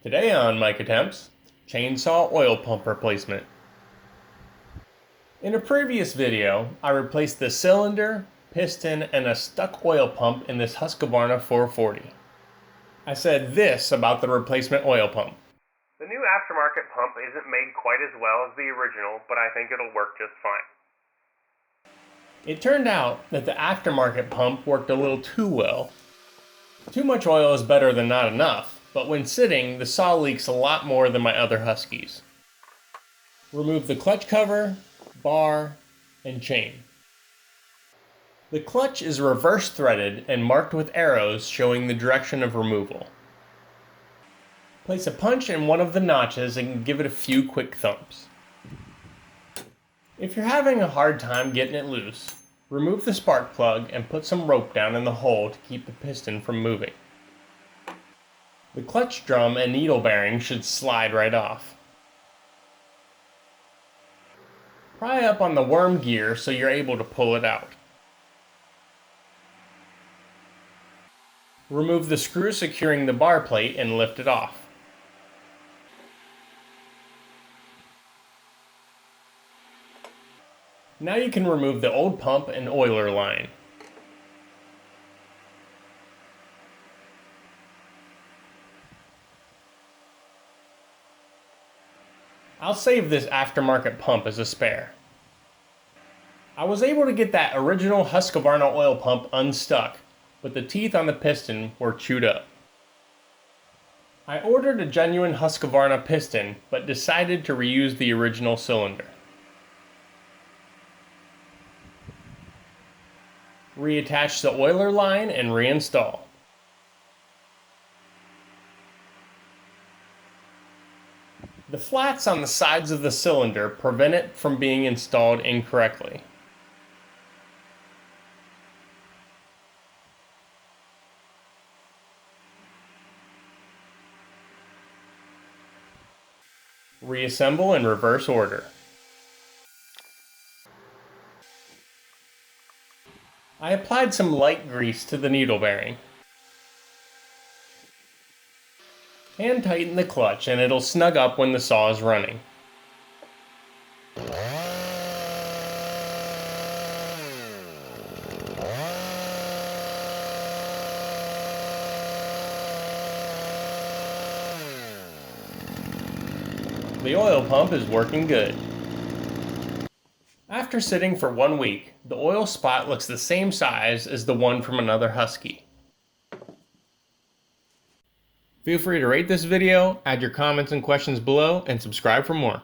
Today on Mike Attempts, chainsaw oil pump replacement. In a previous video, I replaced the cylinder, piston, and a stuck oil pump in this Husqvarna 440. I said this about the replacement oil pump. The new aftermarket pump isn't made quite as well as the original, but I think it'll work just fine. It turned out that the aftermarket pump worked a little too well. Too much oil is better than not enough, but when sitting, the saw leaks a lot more than my other Huskies. Remove the clutch cover, bar, and chain. The clutch is reverse threaded and marked with arrows showing the direction of removal. Place a punch in one of the notches and give it a few quick thumps. If you're having a hard time getting it loose, remove the spark plug and put some rope down in the hole to keep the piston from moving. The clutch drum and needle bearing should slide right off. Pry up on the worm gear so you're able to pull it out. Remove the screw securing the bar plate and lift it off. Now you can remove the old pump and oiler line. I'll save this aftermarket pump as a spare. I was able to get that original Husqvarna oil pump unstuck, but the teeth on the piston were chewed up. I ordered a genuine Husqvarna piston, but decided to reuse the original cylinder. Reattach the oiler line and reinstall. The flats on the sides of the cylinder prevent it from being installed incorrectly. Reassemble in reverse order. I applied some light grease to the needle bearing. Hand tighten the clutch and it'll snug up when the saw is running. The oil pump is working good. After sitting for 1 week, the oil spot looks the same size as the one from another Husky. Feel free to rate this video, add your comments and questions below, and subscribe for more.